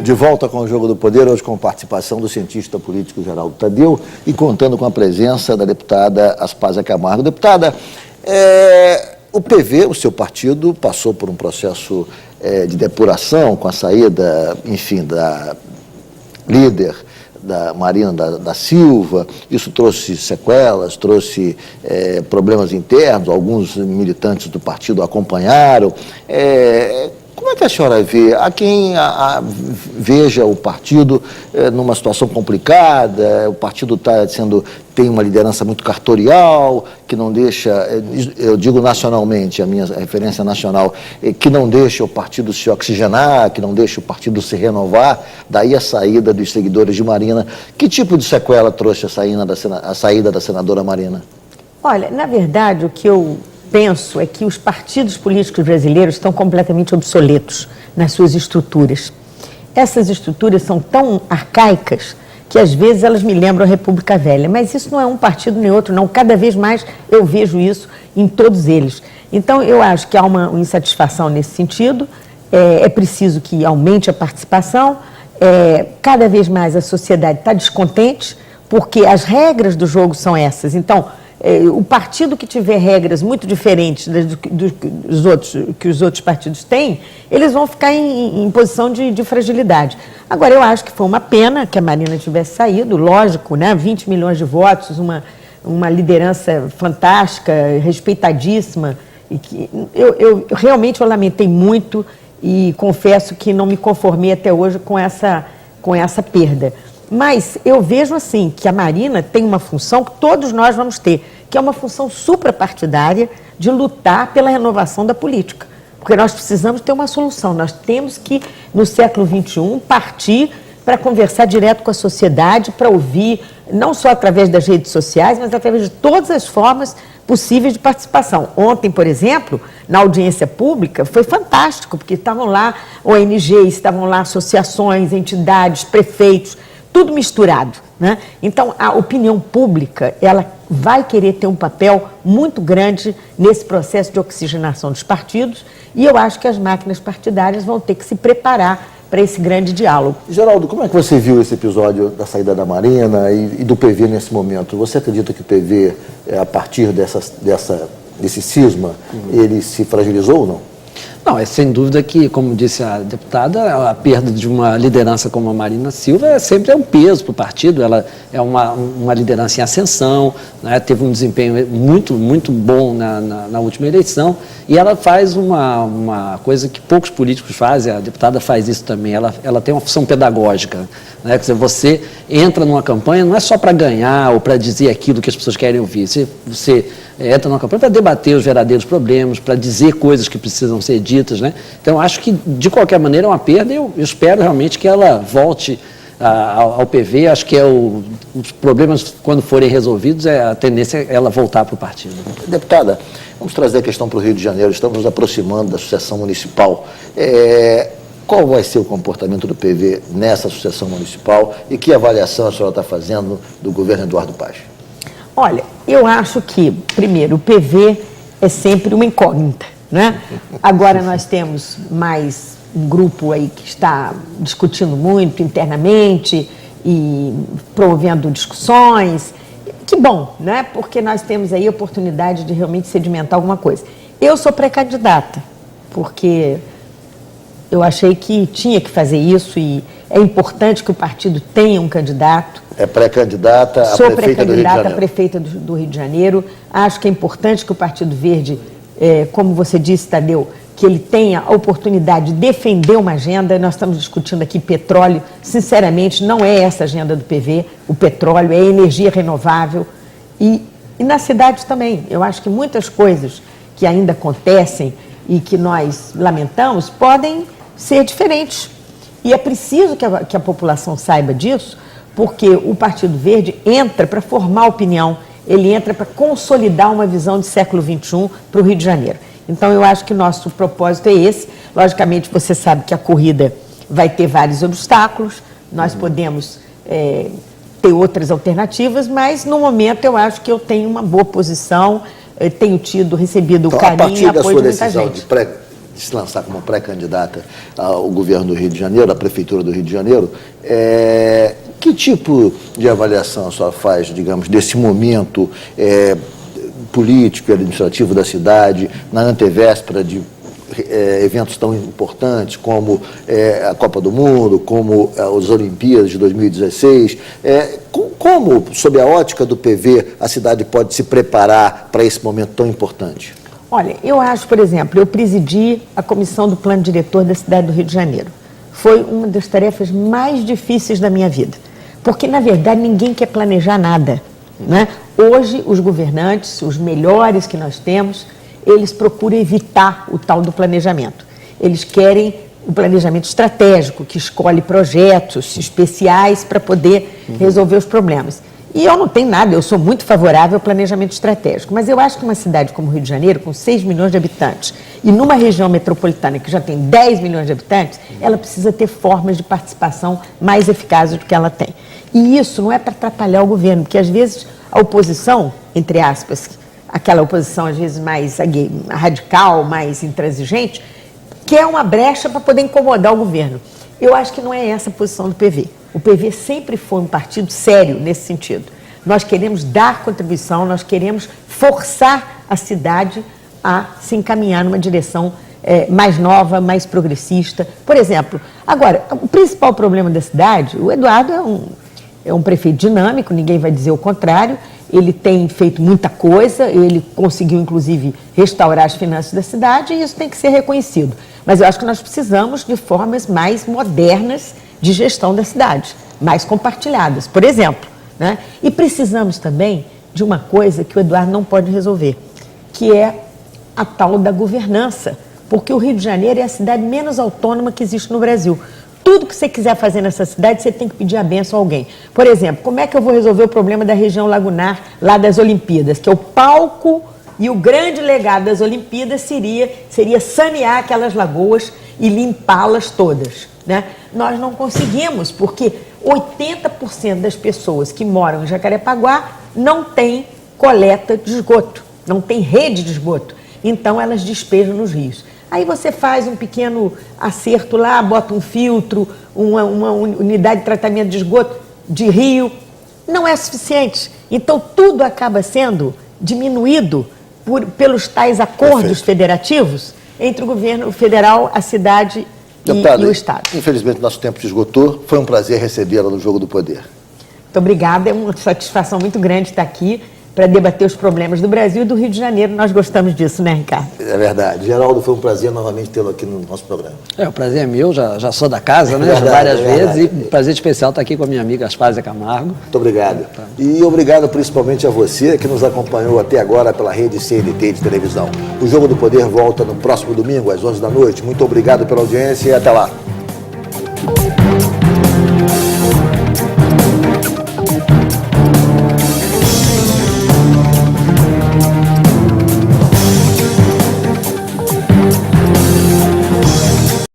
De volta com o Jogo do Poder, hoje com participação do cientista político Geraldo Thadeu e contando com a presença da deputada Aspásia Camargo. Deputada, o PV, o seu partido, passou por um processo de depuração com a saída, enfim, da líder da Marina da Silva. Isso trouxe sequelas, trouxe problemas internos, alguns militantes do partido acompanharam. Como é que a senhora vê? Há quem veja o partido numa situação complicada, o partido tem uma liderança muito cartorial, que não deixa, eu digo nacionalmente, a minha referência nacional, que não deixa o partido se oxigenar, que não deixa o partido se renovar, daí a saída dos seguidores de Marina. Que tipo de sequela trouxe a saída da senadora Marina? Olha, na verdade, o que eu penso é que os partidos políticos brasileiros estão completamente obsoletos nas suas estruturas. Essas estruturas são tão arcaicas que às vezes elas me lembram a República Velha, mas isso não é um partido nem outro, não. Cada vez mais eu vejo isso em todos eles. Então eu acho que há uma insatisfação nesse sentido, é preciso que aumente a participação, cada vez mais a sociedade está descontente, porque as regras do jogo são essas. Então, o partido que tiver regras muito diferentes dos outros, que os outros partidos têm, eles vão ficar em posição de fragilidade. Agora, eu acho que foi uma pena que a Marina tivesse saído, lógico, né? 20 milhões de votos, uma liderança fantástica, respeitadíssima. E que eu realmente lamentei muito e confesso que não me conformei até hoje com essa perda. Mas eu vejo assim que a Marina tem uma função que todos nós vamos ter, que é uma função suprapartidária de lutar pela renovação da política. Porque nós precisamos ter uma solução, nós temos que, no século XXI, partir para conversar direto com a sociedade, para ouvir, não só através das redes sociais, mas através de todas as formas possíveis de participação. Ontem, por exemplo, na audiência pública, foi fantástico, porque estavam lá ONGs, estavam lá associações, entidades, prefeitos, tudo misturado, né? Então, a opinião pública, ela vai querer ter um papel muito grande nesse processo de oxigenação dos partidos e eu acho que as máquinas partidárias vão ter que se preparar para esse grande diálogo. Geraldo, como é que você viu esse episódio da saída da Marina e do PV nesse momento? Você acredita que o PV, a partir desse cisma, ele se fragilizou ou não? Não, é sem dúvida que, como disse a deputada, a perda de uma liderança como a Marina Silva sempre é um peso para o partido. Ela é uma liderança em ascensão, né? Teve um desempenho muito, muito bom na última eleição e ela faz uma coisa que poucos políticos fazem, a deputada faz isso também, ela tem uma função pedagógica, né? Quer dizer, você entra numa campanha não é só para ganhar ou para dizer aquilo que as pessoas querem ouvir, você entra numa campanha para debater os verdadeiros problemas, para dizer coisas que precisam ser ditas, né? Então, acho que, de qualquer maneira, é uma perda. Eu espero realmente que ela volte ao PV. Acho que os problemas, quando forem resolvidos, a tendência é ela voltar para o partido. Deputada, vamos trazer a questão para o Rio de Janeiro. Estamos nos aproximando da sucessão municipal. Qual vai ser o comportamento do PV nessa sucessão municipal e que avaliação a senhora está fazendo do governo Eduardo Paes? Olha, eu acho que, primeiro, o PV é sempre uma incógnita, né? Agora nós temos mais um grupo aí que está discutindo muito internamente e promovendo discussões. Que bom, né? Porque nós temos aí a oportunidade de realmente sedimentar alguma coisa. Eu sou pré-candidata, porque eu achei que tinha que fazer isso e é importante que o partido tenha um candidato. É pré-candidata a prefeita do Rio de Janeiro. Sou pré-candidata a prefeita do Rio de Janeiro. Acho que é importante que o Partido Verde, como você disse, Thadeu, que ele tenha a oportunidade de defender uma agenda. Nós estamos discutindo aqui petróleo. Sinceramente, não é essa a agenda do PV. O petróleo é energia renovável. E na cidade também. Eu acho que muitas coisas que ainda acontecem e que nós lamentamos podem ser diferentes. E é preciso que a população saiba disso, porque o Partido Verde entra para formar opinião, ele entra para consolidar uma visão de século XXI para o Rio de Janeiro. Então, eu acho que nosso propósito é esse. Logicamente, você sabe que a corrida vai ter vários obstáculos, nós podemos ter outras alternativas, mas, no momento, eu acho que eu tenho uma boa posição, tenho recebido o carinho e apoio de muita gente. de se lançar como pré-candidata ao governo do Rio de Janeiro, à Prefeitura do Rio de Janeiro. Que tipo de avaliação a senhora faz, digamos, desse momento político e administrativo da cidade, na antevéspera de eventos tão importantes como a Copa do Mundo, como as Olimpíadas de 2016? Como, sob a ótica do PV, a cidade pode se preparar para esse momento tão importante? Olha, eu acho, por exemplo, eu presidi a comissão do plano diretor da cidade do Rio de Janeiro. Foi uma das tarefas mais difíceis da minha vida, porque, na verdade, ninguém quer planejar nada, né? Hoje, os governantes, os melhores que nós temos, eles procuram evitar o tal do planejamento. Eles querem o planejamento estratégico, que escolhe projetos especiais para poder resolver os problemas. E eu não tenho nada, eu sou muito favorável ao planejamento estratégico, mas eu acho que uma cidade como o Rio de Janeiro, com 6 milhões de habitantes, e numa região metropolitana que já tem 10 milhões de habitantes, ela precisa ter formas de participação mais eficazes do que ela tem. E isso não é para atrapalhar o governo, porque às vezes a oposição, entre aspas, aquela oposição às vezes mais radical, mais intransigente, quer uma brecha para poder incomodar o governo. Eu acho que não é essa a posição do PV. O PV sempre foi um partido sério nesse sentido. Nós queremos dar contribuição, nós queremos forçar a cidade a se encaminhar numa direção mais nova, mais progressista. Por exemplo, agora, o principal problema da cidade, o Eduardo é um prefeito dinâmico, ninguém vai dizer o contrário, ele tem feito muita coisa, ele conseguiu, inclusive, restaurar as finanças da cidade e isso tem que ser reconhecido. Mas eu acho que nós precisamos de formas mais modernas de gestão da cidade, mais compartilhadas, por exemplo, né? E precisamos também de uma coisa que o Eduardo não pode resolver, que é a tal da governança, porque o Rio de Janeiro é a cidade menos autônoma que existe no Brasil. Tudo que você quiser fazer nessa cidade, você tem que pedir a benção a alguém. Por exemplo, como é que eu vou resolver o problema da região lagunar lá das Olimpíadas, que é o palco e o grande legado das Olimpíadas seria sanear aquelas lagoas e limpá-las todas, né? Nós não conseguimos, porque 80% das pessoas que moram em Jacarepaguá não tem coleta de esgoto, não tem rede de esgoto, então elas despejam nos rios. Aí você faz um pequeno acerto lá, bota um filtro, uma unidade de tratamento de esgoto de rio, não é suficiente. Então tudo acaba sendo diminuído pelos tais acordos federativos entre o governo federal, a cidade e o Estado. Infelizmente, nosso tempo se esgotou. Foi um prazer recebê-la no Jogo do Poder. Muito obrigada, é uma satisfação muito grande estar aqui para debater os problemas do Brasil e do Rio de Janeiro. Nós gostamos disso, né, Ricardo? É verdade. Geraldo, foi um prazer novamente tê-lo aqui no nosso programa. O prazer é meu, já sou da casa, né? Várias vezes, e um prazer especial estar aqui com a minha amiga Aspásia Camargo. Muito obrigado. E obrigado principalmente a você que nos acompanhou até agora pela rede CNT de televisão. O Jogo do Poder volta no próximo domingo, às 11 da noite. Muito obrigado pela audiência e até lá.